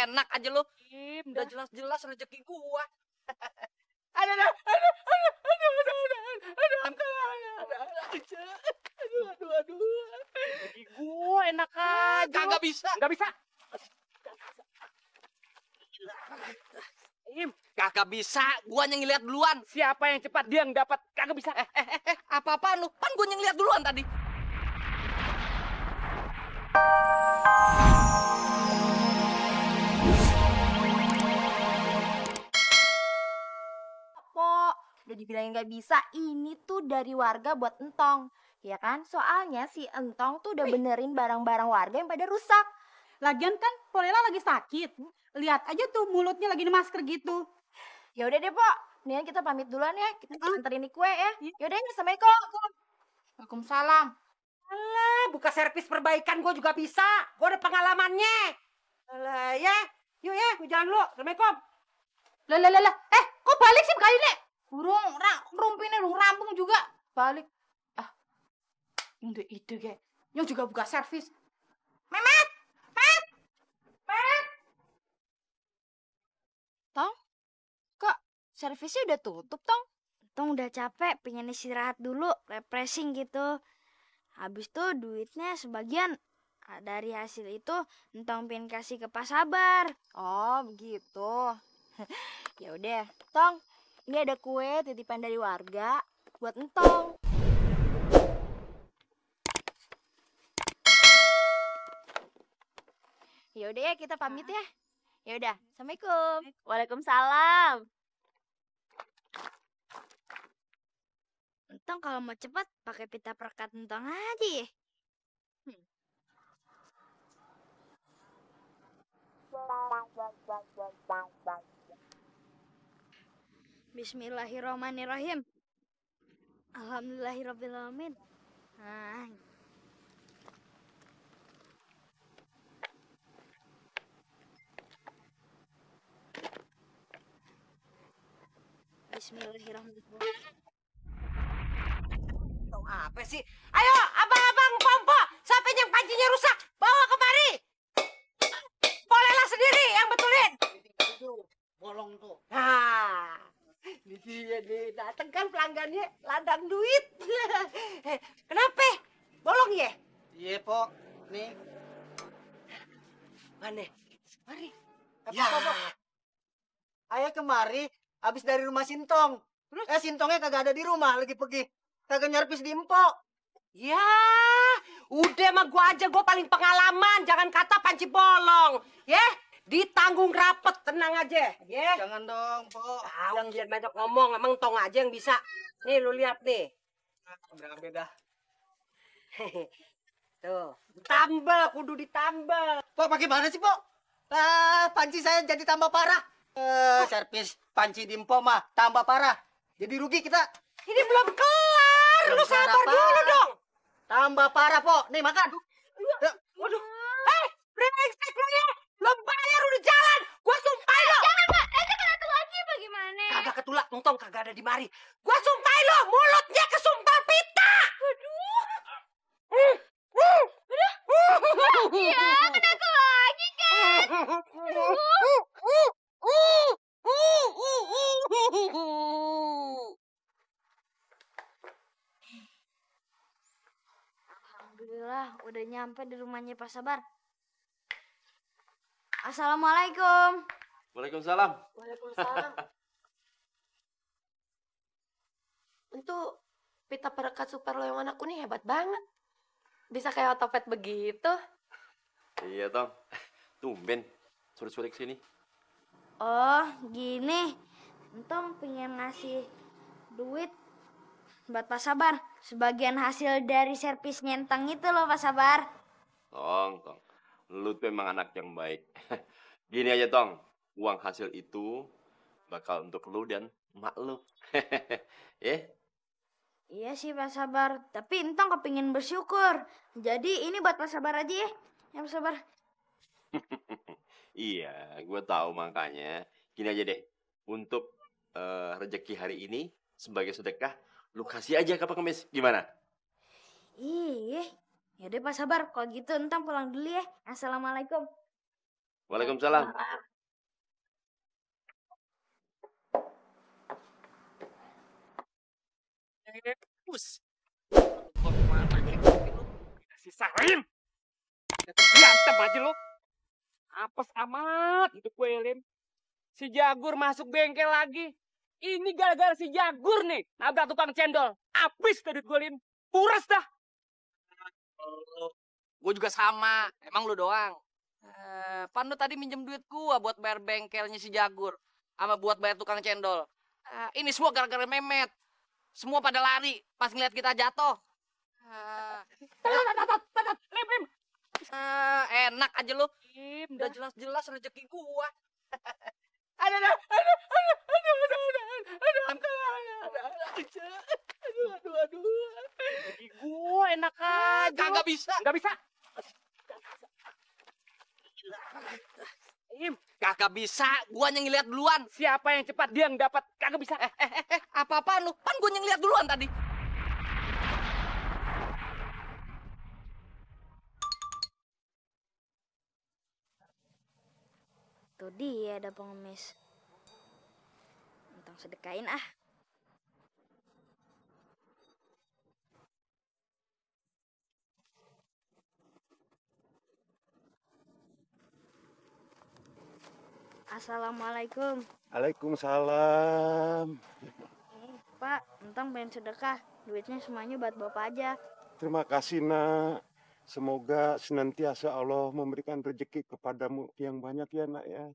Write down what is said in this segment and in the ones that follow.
enak aja lu. Udah jelas-jelas rezeki gua. Aduh, Rezeki gua enak aja. Kagak bisa. Nggak bisa. Kagak bisa, gua yang ngeliat duluan. Siapa yang cepat dia yang dapat. Kagak bisa. Apa-apaan lu? Pan gua yang ngeliat duluan tadi. Pok, udah dibilangin nggak bisa, ini tuh dari warga buat Entong. Ya kan? Soalnya si Entong tuh udah benerin barang-barang warga yang pada rusak. Lagian kan Polela lagi sakit. Lihat aja tuh mulutnya lagi di masker gitu. Ya udah deh, Pok. Mendingan kita pamit duluan ya. Kita anterin nih kue ya. Ya udah, assalamualaikum. Waalaikumsalam. Alah, buka servis perbaikan gue juga bisa. Gue ada pengalamannya. Alah, ya. Yuk ya, gue jalan dulu. Assalamualaikum. Lah. Kok balik sih kali ini? Burung rumpinnya burung rampung juga. Balik. Udah itu ge. Yang juga buka servis. Memet. Tong, kok servisnya udah tutup, Tong? Tong udah capek, pengen istirahat dulu, refreshing gitu. Habis tuh duitnya sebagian dari hasil itu Entong pengen kasih ke Pak Sabar. Oh, begitu. Ya udah, Tong. Ini ada kue titipan dari warga buat Entong. Ya udah ya, kita pamit ya. Ya udah, assalamualaikum. Waalaikumsalam. Entong kalau mau cepat pakai pita perekat Entong aja ya. Bismillahirrahmanirrahim. Alhamdulillahirrahmanirrahim. Bismillahirrahmanirrahim. Tahu apa sih? Ayo, abang-abang pompo. Siapa yang pancinya rusak? Bawa kemari. Polela sendiri yang betulin. Bolong tuh. Nah, ini dia nih. Dateng kan pelanggannya ladang duit. Kenapa? Bolong ya? Iya, Pok. Nih. Mana? Mari. Ya. Ayah kemari habis dari rumah Sintong. Sintongnya kagak ada di rumah, lagi pergi. Kagak nyarpis di empok. Ya, udah mah gua aja, gua paling pengalaman. Jangan kata panci bolong. Ya, ditanggung rapet, tenang aja. Ya. Jangan dong, Pok. Yang jangan banyak ngomong, emang Tong aja yang bisa. Nih, lu lihat nih. Beda. Tuh, tambah, kudu ditambah. Pok, bagaimana sih, Pok? Panci saya jadi tambah parah. Servis panci di empok mah tambah parah. Jadi rugi kita. Ini belum kelar. Lu sabar dulu dong. Tambah parah, Pok. Nih, makan. Waduh. Brengsek lu ya. Belum bayar udah jalan. Gua sumpahin lo. Jangan, Pak. Nanti kena lagi bagaimana? Kagak ketulak, Tong kagak ada di mari. Gua sumpahin lo, mulutnya kesumpal pita. Iya, kena lagi kan? Alhamdulillah, udah nyampe di rumahnya Pak Sabar. Assalamualaikum. Waalaikumsalam. Waalaikumsalam. Untuk pita perekat super lo yang warna kuning hebat banget. Bisa kayak otopet begitu. Iya, Tong. Tumben. Sore-sore kesini. Oh, gini. Entong pengen ngasih duit buat Pak Sabar. Sebagian hasil dari servis nyentang itu loh, Pak Sabar. Tong. Lu tuh emang anak yang baik. Gini aja, Tong. Uang hasil itu bakal untuk lu dan emak lu. Ya? Iya sih, Pak Sabar. Tapi Entong kepingin bersyukur. Jadi ini buat Pak Sabar aja ya. Ya, Pak Sabar. Iya, gue tahu makanya. Gini aja deh. Untuk rezeki hari ini sebagai sedekah, lu kasih aja ke Pak Kemis. Gimana? Iya. Ya udah Pak Sabar, kalau gitu Entong pulang dulu ya. Assalamualaikum. Waalaikumsalam. Bus. Gua kemana nih? Sisain. Berantem aja lu. Apes amat hidup gue, Lim. Si Jagur masuk bengkel lagi. Ini gara-gara si Jagur nih. Nabrak tukang cendol. Habis tadi gue, Lim. Puras dah. Gue juga sama. Emang lu doang. Pan lu tadi minjem duit gua buat bayar bengkelnya si Jagur. Sama buat bayar tukang cendol. Ini semua gara-gara Memet. Semua pada lari pas ngeliat kita jatuh. Lim. Enak aja lu. Lim, Udah jelas-jelas rezeki gua. Aduh. Bagi gue enak aja. Kagak bisa. Nggak bisa. Im, Kagak bisa. Gua yang ngeliat duluan. siapa yang cepat dia yang dapat. Kagak bisa. Apa-apaan lu? Pan gua yang ngeliat duluan tadi. Tuh dia ada pengemis. Entang sedekain ah. Assalamualaikum. Waalaikumsalam. Pak, entang pengen sedekah. Duitnya semuanya buat bapak aja. Terima kasih, Nak. Semoga senantiasa Allah memberikan rezeki kepadamu yang banyak ya, Nak ya.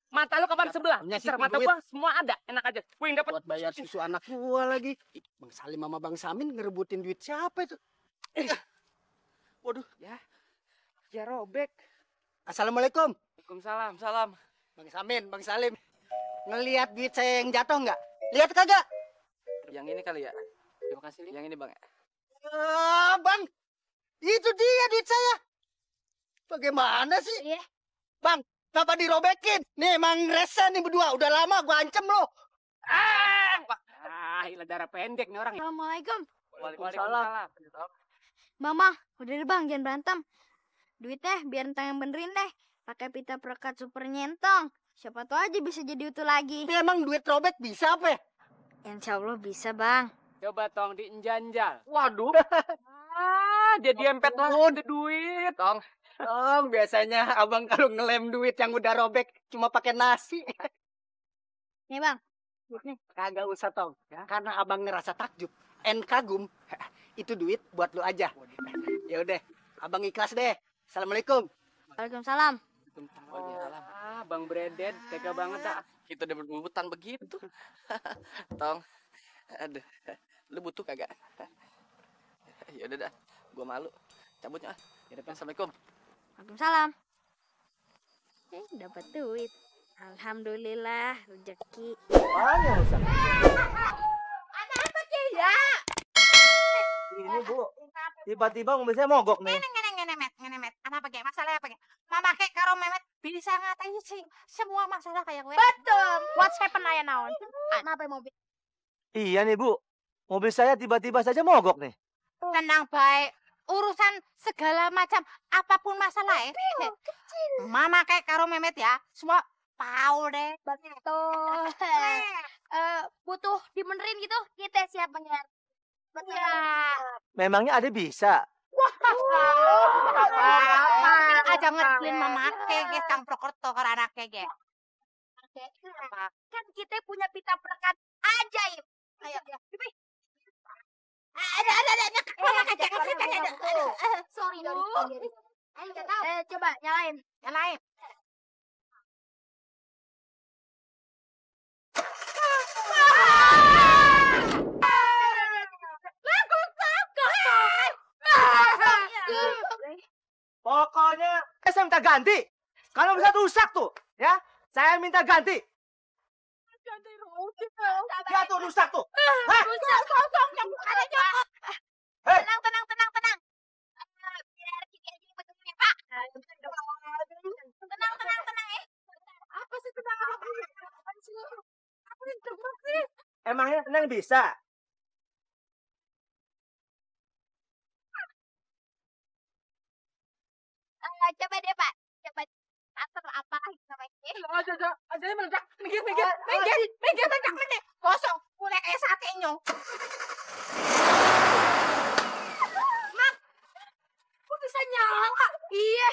Mata lu kapan sebelah? Punya sih Besar mata duit. gua semua ada. Enak aja. Gue yang dapat. Buat bayar susu anak gua lagi. Bang Salim sama Bang Samin ngerebutin duit siapa itu? Waduh, ya robek. Assalamualaikum. Waalaikumsalam, salam. Bang Samin, Bang Salim. Ngelihat duit saya yang jatuh nggak? Lihat kagak? Yang ini kali ya. Terima kasih. Yang ini bang. Bang, itu dia duit saya. Bagaimana sih? Iya. Bang, kenapa dirobekin? Nih emang rese nih berdua. Udah lama gua ancam lo. Ilah darah pendek nih orang. Assalamualaikum. Waalaikumsalam. Mama, udah deh bang, jangan berantem. Duitnya biar entang yang benerin deh. Pakai pita perekat super nyentong. Siapa tahu aja bisa jadi utuh lagi. Ini emang duit robek bisa apa ya? Insya Allah bisa bang. Coba tong diinjanjal. Waduh. Jadi empet lah ada duit. Tong. Biasanya abang kalau ngelem duit yang udah robek cuma pakai nasi. Nih bang. Kagak usah tong, karena abang ngerasa takjub, kagum. Itu duit buat lu aja. Ya udah, abang ikhlas deh. Assalamualaikum. Waalaikumsalam. Bang Bredet, tega banget dah. Kita udah berbutan begitu. Tong. Aduh. Lu butuh kagak? Ya udah dah. Gua malu. Cabutnya. Assalamualaikum. Waalaikumsalam. Dapat duit. Alhamdulillah, rezeki. Ini Bu, tiba-tiba mobil saya mogok nih. Ngenemet. Apa ge? Masalah apa ge? Mama kek karo Memet bisa ngatain sih semua masalah kayak gue. Betul. What's happen aya naon? Kenapa mobil? Iya nih Bu, mobil saya tiba-tiba saja mogok nih. Tenang baik. Urusan segala macam apapun masalah ya. Mama kek karo Memet ya, semua tahu deh. Betul. Butuh dibenerin gitu, kita siap bener. Betul. Memangnya ada bisa? Aja ngetlin mama kek Kang Prokerto karo anak kek. Kan kita punya pita perekat ajaib. Ayo, Pipi. Ada. Sorry, Dori. Ayo, tahu. Coba nyalain. Nyalain. Pokoknya saya minta ganti. Kalau bisa rusak tuh, ya. Saya minta ganti. Ya tuh rusak tuh. Hah? Hei. Tenang. Biar kita aja yang betulin, Pak. Tenang ya. Apa sih tenang? Apa yang cepet sih? Emangnya tenang bisa? Coba deh, Pak. Coba atur apa lagi namanya? Ada meledak. Minggir. Kosong. Mulai kayak sate nyong. Mak, kok bisa nyala? Iya,